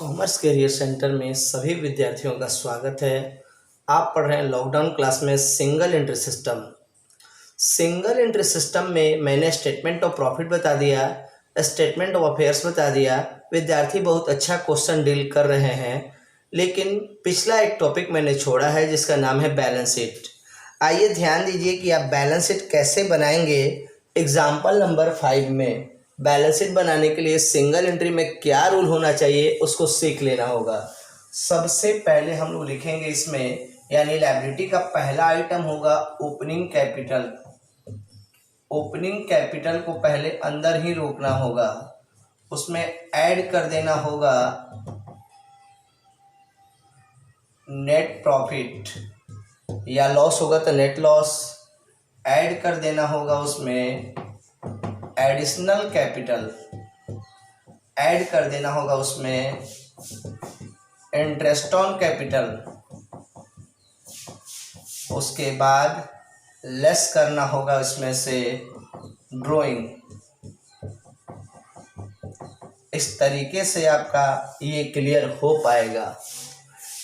Commerce career centre में सभी विद्यार्थियों का स्वागत है। आप पढ़ रहे हैं लॉकडाउन क्लास में single entry system. Single entry system में मैंने स्टेटमेंट ऑफ प्रॉफिट बता दिया, स्टेटमेंट ऑफ अफेयर्स बता दिया। विद्यार्थी बहुत अच्छा क्वेश्चन डील कर रहे हैं, लेकिन पिछला एक टॉपिक मैंने छोड़ा है जिसका नाम है बैलेंस शीट। आइए ध्यान दीजिए कि आप बैलेंस शीट कैसे बनाएंगे। एग्जाम्पल नंबर 5 में बैलेंस शीट बनाने के लिए सिंगल एंट्री में क्या रूल होना चाहिए उसको सीख लेना होगा। सबसे पहले हम लोग लिखेंगे इसमें, यानी लायबिलिटी का पहला आइटम होगा ओपनिंग कैपिटल। ओपनिंग कैपिटल को पहले अंदर ही रोकना होगा, उसमें ऐड कर देना होगा नेट प्रॉफिट, या लॉस होगा तो नेट लॉस। ऐड कर देना होगा उसमें एडिशनल कैपिटल, ऐड कर देना होगा उसमें इंटरेस्ट ऑन कैपिटल। उसके बाद लेस करना होगा इसमें से ड्रॉइंग। इस तरीके से आपका ये क्लियर हो पाएगा।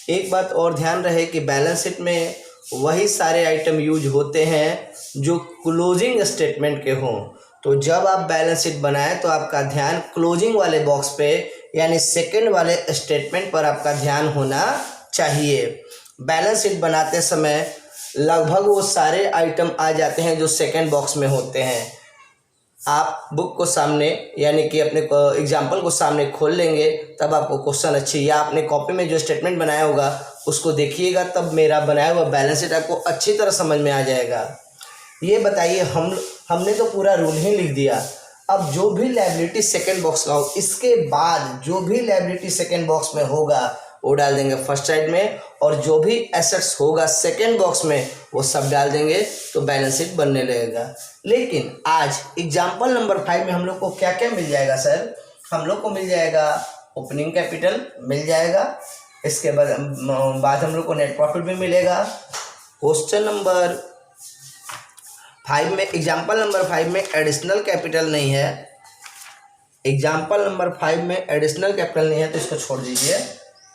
एक बात और ध्यान रहे कि बैलेंस शीट में वही सारे आइटम यूज होते हैं जो क्लोजिंग स्टेटमेंट के हों। तो जब आप बैलेंस शीट बनाएं तो आपका ध्यान क्लोजिंग वाले बॉक्स पे, यानी सेकंड वाले स्टेटमेंट पर आपका ध्यान होना चाहिए। बैलेंस शीट बनाते समय लगभग वो सारे आइटम आ जाते हैं जो सेकंड बॉक्स में होते हैं। आप बुक को सामने, यानी कि अपने एग्जाम्पल को सामने खोल लेंगे तब आपको क्वेश्चन अच्छी, या अपने कॉपी में जो स्टेटमेंट बनाया होगा उसको देखिएगा, तब मेरा बनाया हुआ बैलेंस शीट आपको अच्छी तरह समझ में आ जाएगा। ये बताइए, हमने तो पूरा रूल ही लिख दिया। अब जो भी लायबिलिटी सेकंड बॉक्स का हो, इसके बाद जो भी लायबिलिटी सेकंड बॉक्स में होगा वो डाल देंगे फर्स्ट साइड में, और जो भी एसेट्स होगा सेकंड बॉक्स में वो सब डाल देंगे, तो बैलेंस शीट बनने लगेगा। लेकिन आज एग्जाम्पल नंबर 5 में हम लोग को क्या क्या मिल जाएगा सर? हम लोग को मिल जाएगा ओपनिंग कैपिटल मिल जाएगा, इसके बाद हम लोग को नेट प्रॉफिट भी मिलेगा। क्वेश्चन नंबर 5 में, एग्जाम्पल नंबर 5 में एडिशनल कैपिटल नहीं है। एग्जाम्पल नंबर 5 में एडिशनल कैपिटल नहीं है तो इसको छोड़ दीजिए।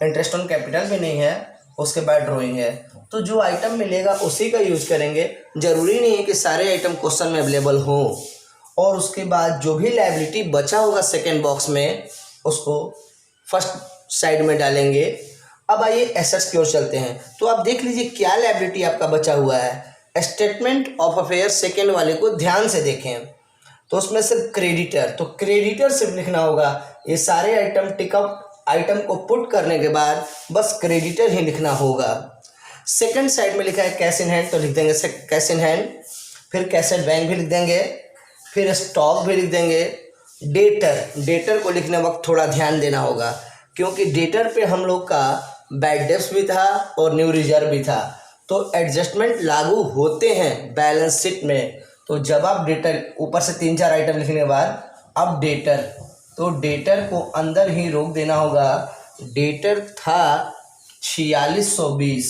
इंटरेस्ट ऑन कैपिटल भी नहीं है, उसके बाद ड्राइंग है। तो जो आइटम मिलेगा उसी का यूज करेंगे। जरूरी नहीं है कि सारे आइटम क्वेश्चन में अवेलेबल हो। और उसके बाद जो भी लायबिलिटी बचा होगा सेकेंड बॉक्स में उसको फर्स्ट साइड में डालेंगे। अब आइए एसेट्स की ओर चलते हैं। तो आप देख लीजिए क्या लायबिलिटी आपका बचा हुआ है। स्टेटमेंट ऑफ अफेयर सेकेंड वाले को ध्यान से देखें तो उसमें सिर्फ क्रेडिटर, तो क्रेडिटर सिर्फ लिखना होगा। ये सारे आइटम टिकअप आइटम को पुट करने के बाद बस क्रेडिटर ही लिखना होगा। सेकंड साइड में लिखा है कैश इन हैंड, तो लिख देंगे कैश इन हैंड। फिर कैश एट बैंक भी लिख देंगे, फिर स्टॉक भी लिख देंगे। डेटर को लिखने वक्त थोड़ा ध्यान देना होगा, क्योंकि डेटर पे हम लोग का बैड डेब्ट्स भी था और न्यू रिजर्व भी था, तो एडजस्टमेंट लागू होते हैं बैलेंस शीट में। तो जब आप डेटर, ऊपर से 3-4 आइटम लिखने के बाद अब डेटर, तो डेटर को अंदर ही रोक देना होगा। डेटर था 4620,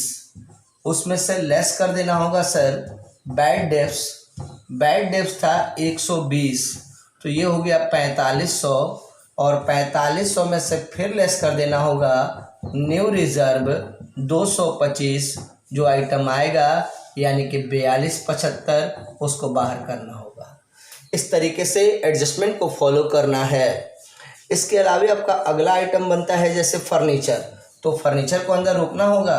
उसमें से लेस कर देना होगा sir bad debts. Bad debts था 120, तो ये हो गया 4500, और 4500 में से फिर लेस कर देना होगा न्यू रिजर्व 225, जो आइटम आएगा यानी कि 4275, उसको बाहर करना होगा। इस तरीके से एडजस्टमेंट को फॉलो करना है। इसके अलावा आपका अगला आइटम बनता है जैसे फर्नीचर, तो फर्नीचर को अंदर रोकना होगा।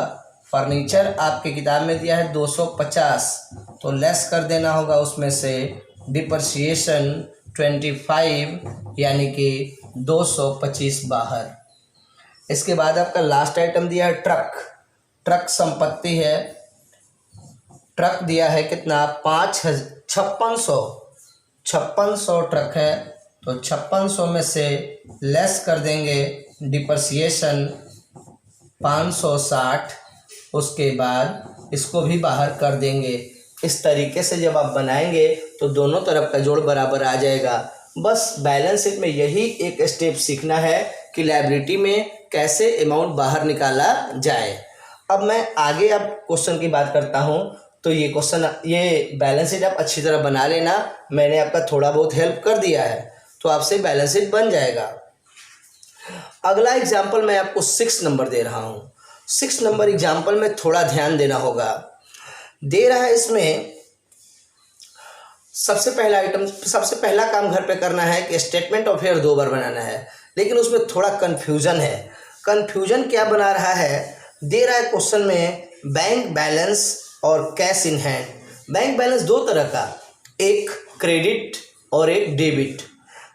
फर्नीचर आपके किताब में दिया है 250, तो लेस कर देना होगा उसमें से डिप्रिसिएशन 25, यानी कि 225 बाहर। इसके बाद आपका लास्ट आइटम दिया है ट्रक संपत्ति है। ट्रक दिया है कितना? 5600 ट्रक है, तो 5600 में से लेस कर देंगे डिप्रिसिएशन 560, उसके बाद इसको भी बाहर कर देंगे। इस तरीके से जब आप बनाएंगे तो दोनों तरफ का जोड़ बराबर आ जाएगा। बस बैलेंस शीट में यही एक स्टेप सीखना है कि लायबिलिटी में कैसे अमाउंट बाहर निकाला जाए। अब मैं आगे अब क्वेश्चन की बात करता हूँ। तो ये क्वेश्चन, ये बैलेंस शीट आप अच्छी तरह बना लेना, मैंने आपका थोड़ा बहुत हेल्प कर दिया है तो आपसे बैलेंस शीट बन जाएगा। अगला एग्जाम्पल मैं आपको 6 नंबर दे रहा हूँ। 6 नंबर एग्जाम्पल में थोड़ा ध्यान देना होगा। दे रहा है इसमें सबसे पहला काम घर पे करना है कि स्टेटमेंट ऑफ फेयर 2 बार बनाना है, लेकिन उसमें थोड़ा कन्फ्यूजन है। कन्फ्यूजन क्या बना रहा है, दे रहा है क्वेश्चन में बैंक बैलेंस और cash in hand. Bank balance 2 तरह का, एक क्रेडिट और एक डेबिट।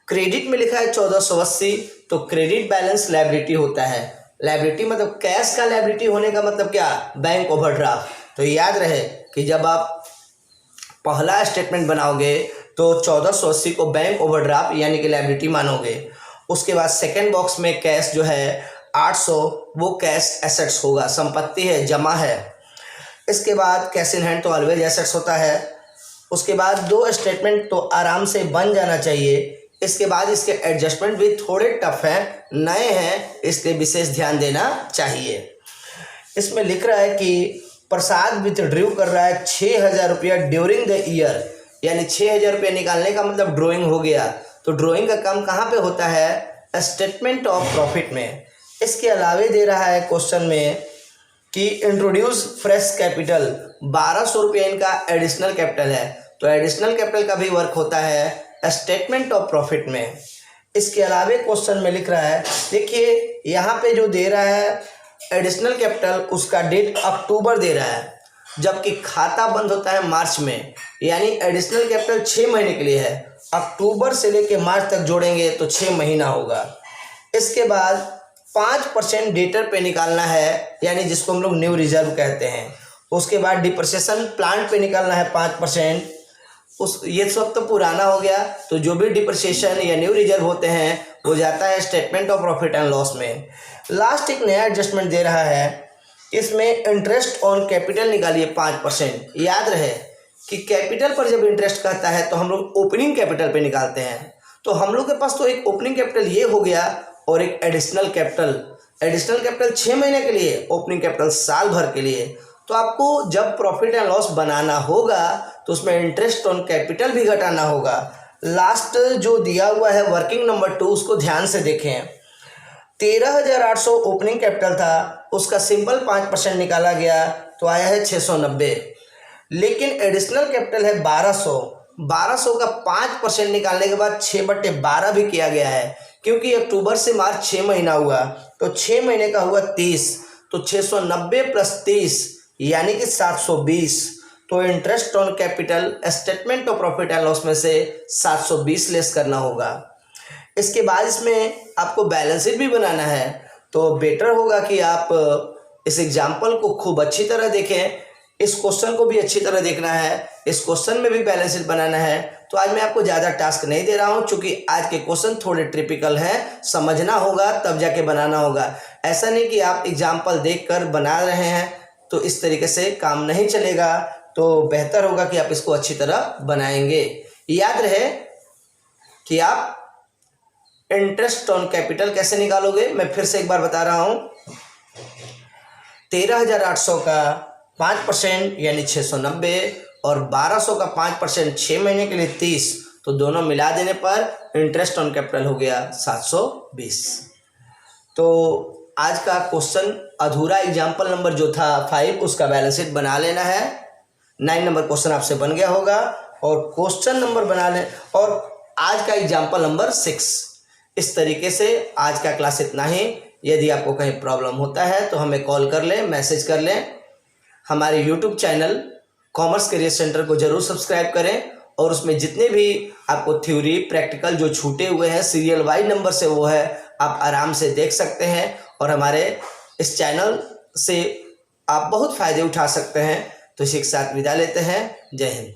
क्रेडिट में लिखा है 1480, तो क्रेडिट बैलेंस लायबिलिटी होता है। लायबिलिटी मतलब कैश का लायबिलिटी होने का मतलब क्या, बैंक ओवरड्राफ्ट। तो याद रहे कि जब आप पहला स्टेटमेंट बनाओगे तो 1480 को बैंक ओवरड्राफ्ट यानी कि लायबिलिटी मानोगे। उसके बाद सेकेंड बॉक्स में कैश जो है 800, वो कैश एसेट्स होगा, संपत्ति है, जमा है। इसके बाद कैश इन हैंड तो ऑलवेज एसेट्स होता है। उसके बाद 2 स्टेटमेंट तो आराम से बन जाना चाहिए। इसके बाद इसके एडजस्टमेंट भी थोड़े टफ हैं, नए हैं, इसलिए विशेष ध्यान देना चाहिए। इसमें लिख रहा है कि प्रसाद विथड्रू कर रहा है 6000 रुपया ड्यूरिंग द ईयर, यानी 6000 रुपया निकालने का मतलब ड्राइंग हो गया। तो ड्राइंग का काम कहाँ पे होता है, स्टेटमेंट ऑफ प्रॉफिट में। इसके अलावे दे रहा है क्वेश्चन में कि इंट्रोड्यूस फ्रेश कैपिटल, 1200 रुपया इनका एडिशनल कैपिटल है, तो एडिशनल कैपिटल का भी वर्क होता है स्टेटमेंट ऑफ प्रॉफिट में। इसके अलावे क्वेश्चन में लिख रहा है, देखिए यहाँ पे जो दे रहा है एडिशनल कैपिटल, उसका डेट अक्टूबर दे रहा है, जबकि खाता बंद होता है मार्च में, यानी एडिशनल कैपिटल 6 महीने के लिए है। अक्टूबर से लेके मार्च तक जोड़ेंगे तो 6 महीना होगा। इसके बाद 5% डेटर पे निकालना है, यानी जिसको हम लोग न्यू रिजर्व कहते हैं। उसके बाद डिप्रिसिएशन प्लांट पे निकालना है 5%। ये सब तो पुराना हो गया, तो जो भी डिप्रिसिएशन या न्यू रिजर्व होते हैं वो जाता है statement of profit and loss में। लास्ट एक नया एडजस्टमेंट दे रहा है, इसमें इंटरेस्ट ऑन कैपिटल निकालिए 5%। याद रहे कि कैपिटल पर जब इंटरेस्ट कहता है तो हम लोग ओपनिंग कैपिटल पे निकालते हैं। तो हम लोग के पास तो एक ओपनिंग कैपिटल ये हो गया और एक एडिशनल कैपिटल 6 महीने के लिए, ओपनिंग कैपिटल साल भर के लिए। तो आपको जब प्रॉफिट एंड लॉस बनाना होगा तो उसमें इंटरेस्ट ऑन कैपिटल भी घटाना होगा। लास्ट जो दिया हुआ है वर्किंग नंबर 2, उसको ध्यान से देखें। 13,800 ओपनिंग कैपिटल था, उसका सिंपल 5% निकाला गया तो आया है 690। लेकिन एडिशनल कैपिटल है 1200 का 5% निकालने के बाद 6/12 भी किया गया है, क्योंकि अक्टूबर से मार्च 6 महीना हुआ, तो 6 महीने का हुआ 30, तो 690 + 30 यानी कि 720। तो interest on capital statement of profit and loss में से 720 लेस करना होगा। इसके बाद इसमें आपको बैलेंस शीट भी बनाना है, तो बेटर होगा कि आप इस एग्जाम्पल को खूब अच्छी तरह देखें। इस क्वेश्चन को भी अच्छी तरह देखना है, इस क्वेश्चन में भी बैलेंस शीट बनाना है। तो आज मैं आपको ज़्यादा टास्क नहीं दे रहा हूं, क्योंकि आज के क्वेश्चन थोड़े ट्रिपिकल हैं, समझना होगा तब जाके बनाना होगा। ऐसा नहीं कि आप एग्जाम्पल देखकर बना रहे हैं, तो इस तरीके से काम नहीं चलेगा। तो बेहतर होगा कि आप इसको अच्छी तरह बनाएंगे। याद रहे कि आप इंटरेस्ट ऑन कैपिटल कैसे निकालोगे, मैं फिर से एक बार बता रहा हूं। 13,800 का 5% यानी 690 और 1200 का 5% 6 महीने के लिए 30, तो दोनों मिला देने पर इंटरेस्ट ऑन कैपिटल हो गया 720। तो आज का क्वेश्चन अधूरा एग्जाम्पल नंबर जो था 5, उसका बैलेंस शीट बना लेना है। 9 नंबर क्वेश्चन आपसे बन गया होगा और क्वेश्चन नंबर बना लें, और आज का एग्जाम्पल नंबर 6। इस तरीके से आज का क्लास इतना ही। यदि आपको कहीं प्रॉब्लम होता है तो हमें कॉल कर लें, मैसेज कर लें। हमारे YouTube channel commerce career centre को जरूर सब्सक्राइब करें, और उसमें जितने भी आपको थ्योरी प्रैक्टिकल जो छूटे हुए हैं सीरियल वाइज नंबर से, वो है आप आराम से देख सकते हैं, और हमारे इस चैनल से आप बहुत फ़ायदे उठा सकते हैं। तो इसी के साथ विदा लेते हैं। जय हिंद।